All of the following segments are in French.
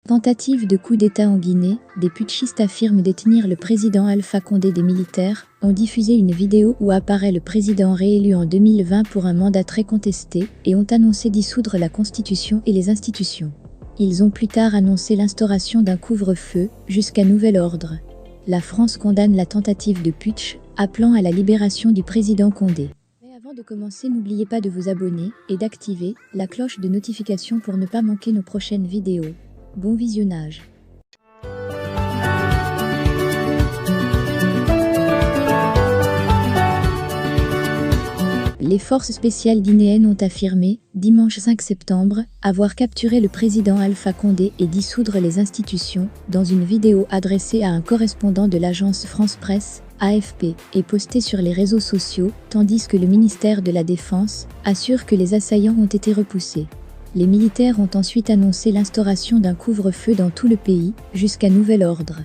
Tentative de coup d'État en Guinée, des putschistes affirment détenir le président Alpha Condé. Des militaires ont diffusé une vidéo où apparaît le président réélu en 2020 pour un mandat très contesté et ont annoncé dissoudre la Constitution et les institutions. Ils ont plus tard annoncé l'instauration d'un couvre-feu jusqu'à nouvel ordre. La France condamne la tentative de putsch, appelant à la libération du président Condé. Mais avant de commencer, n'oubliez pas de vous abonner et d'activer la cloche de notification pour ne pas manquer nos prochaines vidéos. Bon visionnage. Les forces spéciales guinéennes ont affirmé, dimanche 5 septembre, avoir capturé le président Alpha Condé et dissoudre les institutions, dans une vidéo adressée à un correspondant de l'agence France Presse, AFP, et postée sur les réseaux sociaux, tandis que le ministère de la Défense assure que les assaillants ont été repoussés. Les militaires ont ensuite annoncé l'instauration d'un couvre-feu dans tout le pays, jusqu'à nouvel ordre.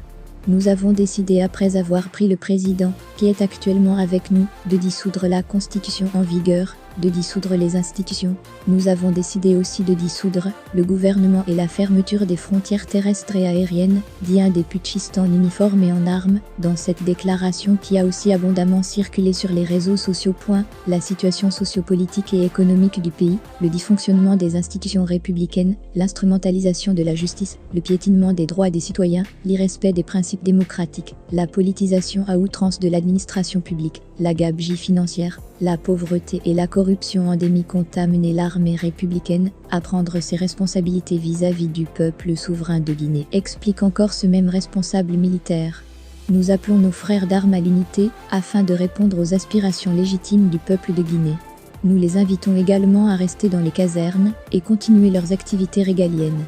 Nous avons décidé, après avoir pris le président, qui est actuellement avec nous, de dissoudre la Constitution en vigueur, de dissoudre les institutions. Nous avons décidé aussi de dissoudre le gouvernement et la fermeture des frontières terrestres et aériennes, dit un des putschistes en uniforme et en armes, dans cette déclaration qui a aussi abondamment circulé sur les réseaux sociaux. La situation sociopolitique et économique du pays, le dysfonctionnement des institutions républicaines, l'instrumentalisation de la justice, le piétinement des droits des citoyens, l'irrespect des principes démocratiques, la politisation à outrance de l'administration publique, la gabegie financière, la pauvreté et la corruption endémique ont amené l'armée républicaine à prendre ses responsabilités vis-à-vis du peuple souverain de Guinée, explique encore ce même responsable militaire. Nous appelons nos frères d'armes à l'unité afin de répondre aux aspirations légitimes du peuple de Guinée. Nous les invitons également à rester dans les casernes et continuer leurs activités régaliennes.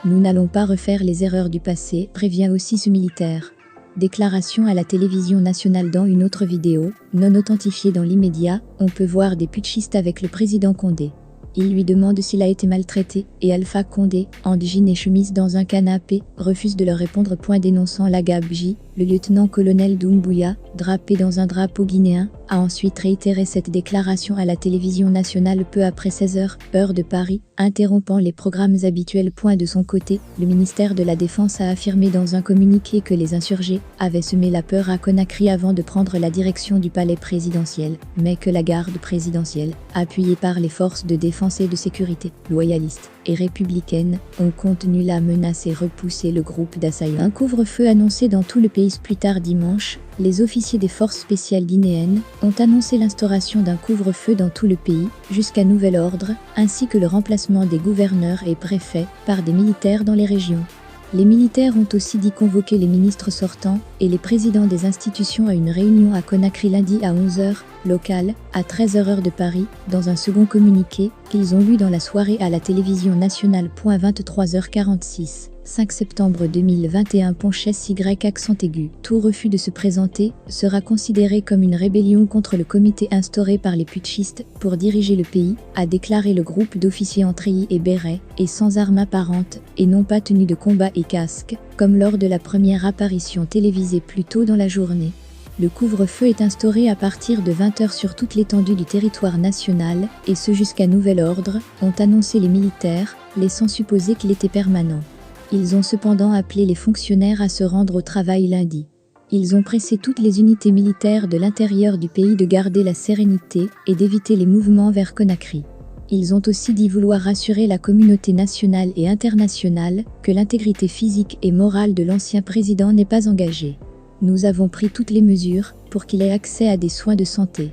Nous n'allons pas refaire les erreurs du passé, prévient aussi ce militaire. Déclaration à la télévision nationale. Dans une autre vidéo, non authentifiée dans l'immédiat, on peut voir des putschistes avec le président Condé. Il lui demande s'il a été maltraité, et Alpha Condé, en jean et chemise dans un canapé, refuse de leur répondre. Dénonçant la gabegie, le lieutenant-colonel Doumbouya, drapé dans un drapeau guinéen, a ensuite réitéré cette déclaration à la télévision nationale peu après 16h, heure de Paris, interrompant les programmes habituels. De son côté, le ministère de la Défense a affirmé dans un communiqué que les insurgés avaient semé la peur à Conakry avant de prendre la direction du palais présidentiel, mais que la garde présidentielle, appuyée par les forces de défense et de sécurité, loyalistes et républicaines, ont contenu la menace et repoussé le groupe d'assaillants. Un couvre-feu annoncé dans tout le pays. Plus tard dimanche, les officiers des forces spéciales guinéennes ont annoncé l'instauration d'un couvre-feu dans tout le pays, jusqu'à nouvel ordre, ainsi que le remplacement des gouverneurs et préfets par des militaires dans les régions. Les militaires ont aussi dit convoquer les ministres sortants et les présidents des institutions à une réunion à Conakry lundi à 11h, locale, à 13h heure de Paris, dans un second communiqué qu'ils ont lu dans la soirée à la télévision nationale. 23h46, 5 septembre 2021. Ponchès Y accent aigu. Tout refus de se présenter sera considéré comme une rébellion contre le comité instauré par les putschistes pour diriger le pays, a déclaré le groupe d'officiers en treillis et bérets et sans armes apparentes et non pas tenus de combat et casque, comme lors de la première apparition télévisée plus tôt dans la journée. Le couvre-feu est instauré à partir de 20h sur toute l'étendue du territoire national, et ce jusqu'à nouvel ordre, ont annoncé les militaires, laissant supposer qu'il était permanent. Ils ont cependant appelé les fonctionnaires à se rendre au travail lundi. Ils ont pressé toutes les unités militaires de l'intérieur du pays de garder la sérénité et d'éviter les mouvements vers Conakry. Ils ont aussi dit vouloir rassurer la communauté nationale et internationale que l'intégrité physique et morale de l'ancien président n'est pas engagée. Nous avons pris toutes les mesures pour qu'il ait accès à des soins de santé.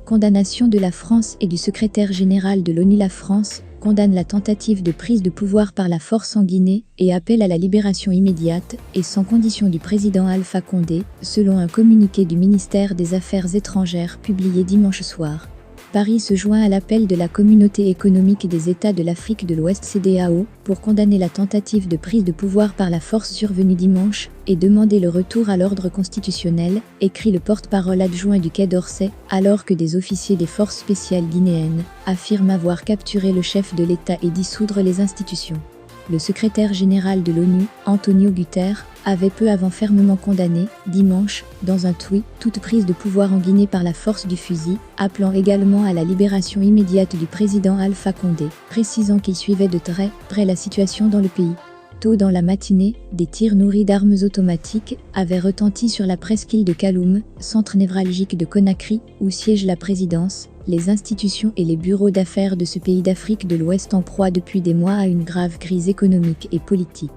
Condamnation de la France et du secrétaire général de l'ONU. La France condamne la tentative de prise de pouvoir par la force en Guinée et appelle à la libération immédiate et sans condition du président Alpha Condé, selon un communiqué du ministère des Affaires étrangères publié dimanche soir. Paris se joint à l'appel de la Communauté économique des États de l'Afrique de l'Ouest CEDEAO pour condamner la tentative de prise de pouvoir par la force survenue dimanche et demander le retour à l'ordre constitutionnel, écrit le porte-parole adjoint du Quai d'Orsay, alors que des officiers des forces spéciales guinéennes affirment avoir capturé le chef de l'État et dissoudre les institutions. Le secrétaire général de l'ONU, Antonio Guterres, avait peu avant fermement condamné, dimanche, dans un tweet, toute prise de pouvoir en Guinée par la force du fusil, appelant également à la libération immédiate du président Alpha Condé, précisant qu'il suivait de très près la situation dans le pays. Tôt dans la matinée, des tirs nourris d'armes automatiques avaient retenti sur la presqu'île de Kaloum, centre névralgique de Conakry, où siège la présidence, les institutions et les bureaux d'affaires de ce pays d'Afrique de l'Ouest en proie depuis des mois à une grave crise économique et politique.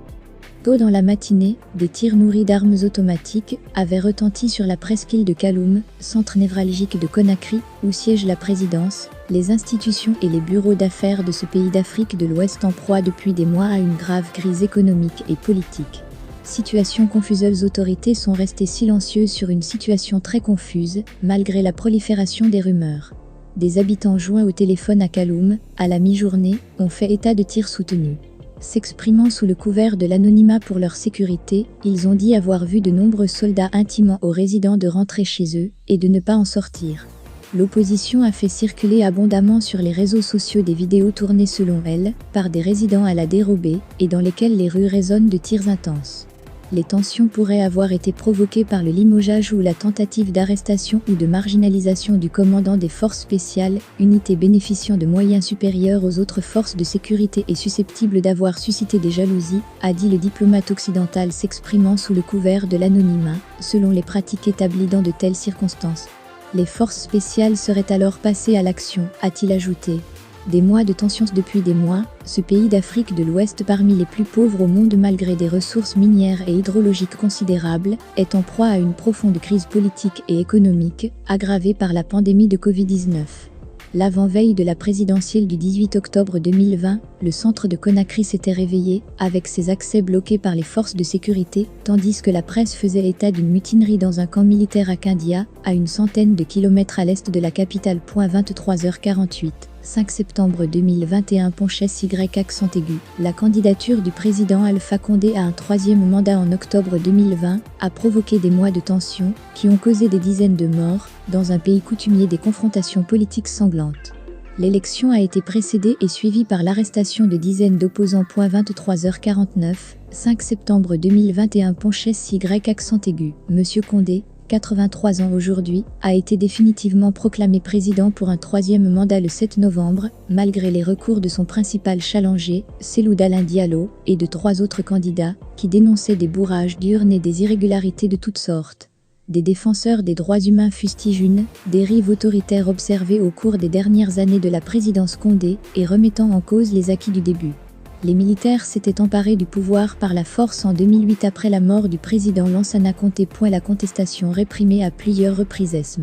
Tôt dans la matinée, des tirs nourris d'armes automatiques avaient retenti sur la presqu'île de Kaloum, centre névralgique de Conakry, où siège la présidence, les institutions et les bureaux d'affaires de ce pays d'Afrique de l'Ouest en proie depuis des mois à une grave crise économique et politique. Situation confuse. Les autorités sont restées silencieuses sur une situation très confuse, malgré la prolifération des rumeurs. Des habitants joints au téléphone à Kaloum, à la mi-journée, ont fait état de tirs soutenus. S'exprimant sous le couvert de l'anonymat pour leur sécurité, ils ont dit avoir vu de nombreux soldats intimant aux résidents de rentrer chez eux et de ne pas en sortir. L'opposition a fait circuler abondamment sur les réseaux sociaux des vidéos tournées selon elle, par des résidents à la dérobée, et dans lesquelles les rues résonnent de tirs intenses. Les tensions pourraient avoir été provoquées par le limogeage ou la tentative d'arrestation ou de marginalisation du commandant des forces spéciales, unité bénéficiant de moyens supérieurs aux autres forces de sécurité et susceptible d'avoir suscité des jalousies, a dit le diplomate occidental s'exprimant sous le couvert de l'anonymat, selon les pratiques établies dans de telles circonstances. Les forces spéciales seraient alors passées à l'action, a-t-il ajouté. Des mois de tensions. Depuis des mois, ce pays d'Afrique de l'Ouest, parmi les plus pauvres au monde malgré des ressources minières et hydrologiques considérables, est en proie à une profonde crise politique et économique, aggravée par la pandémie de Covid-19. L'avant-veille de la présidentielle du 18 octobre 2020, le centre de Conakry s'était réveillé, avec ses accès bloqués par les forces de sécurité, tandis que la presse faisait état d'une mutinerie dans un camp militaire à Kindia, à une centaine de kilomètres à l'est de la capitale. 23h48. 5 septembre 2021. Ponchès Y accent aigu. La candidature du président Alpha Condé à un troisième mandat en octobre 2020 a provoqué des mois de tension qui ont causé des dizaines de morts, dans un pays coutumier des confrontations politiques sanglantes. L'élection a été précédée et suivie par l'arrestation de dizaines d'opposants. 23h49. 5 septembre 2021. Ponchès Y accent aigu. Monsieur Condé, 83 ans aujourd'hui, a été définitivement proclamé président pour un troisième mandat le 7 novembre, malgré les recours de son principal challenger, Cellou Dalein Diallo, et de 3 autres candidats, qui dénonçaient des bourrages d'urnes et des irrégularités de toutes sortes. Des défenseurs des droits humains fustigent une dérive autoritaire observée au cours des dernières années de la présidence Condé et remettant en cause les acquis du début. Les militaires s'étaient emparés du pouvoir par la force en 2008 après la mort du président Lansana Conté. La contestation réprimée à plusieurs reprises.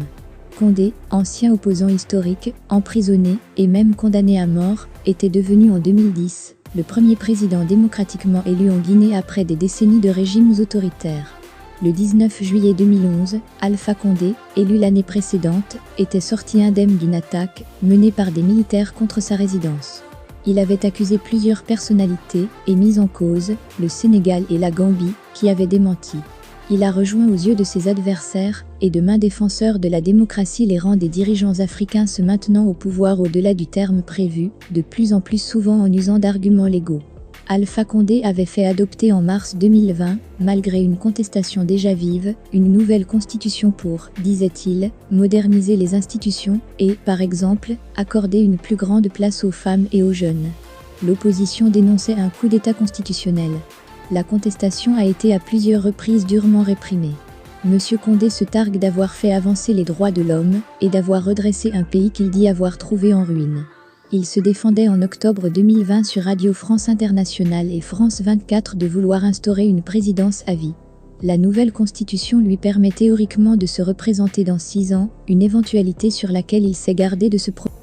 Condé, ancien opposant historique, emprisonné et même condamné à mort, était devenu en 2010 le premier président démocratiquement élu en Guinée après des décennies de régimes autoritaires. Le 19 juillet 2011, Alpha Condé, élu l'année précédente, était sorti indemne d'une attaque menée par des militaires contre sa résidence. Il avait accusé plusieurs personnalités et mis en cause le Sénégal et la Gambie, qui avaient démenti. Il a rejoint aux yeux de ses adversaires et de maints défenseurs de la démocratie les rangs des dirigeants africains se maintenant au pouvoir au-delà du terme prévu, de plus en plus souvent en usant d'arguments légaux. Alpha Condé avait fait adopter en mars 2020, malgré une contestation déjà vive, une nouvelle constitution pour, disait-il, moderniser les institutions et, par exemple, accorder une plus grande place aux femmes et aux jeunes. L'opposition dénonçait un coup d'État constitutionnel. La contestation a été à plusieurs reprises durement réprimée. Monsieur Condé se targue d'avoir fait avancer les droits de l'homme et d'avoir redressé un pays qu'il dit avoir trouvé en ruine. Il se défendait en octobre 2020 sur Radio France Internationale et France 24 de vouloir instaurer une présidence à vie. La nouvelle constitution lui permet théoriquement de se représenter dans 6 ans, une éventualité sur laquelle il s'est gardé de se prononcer.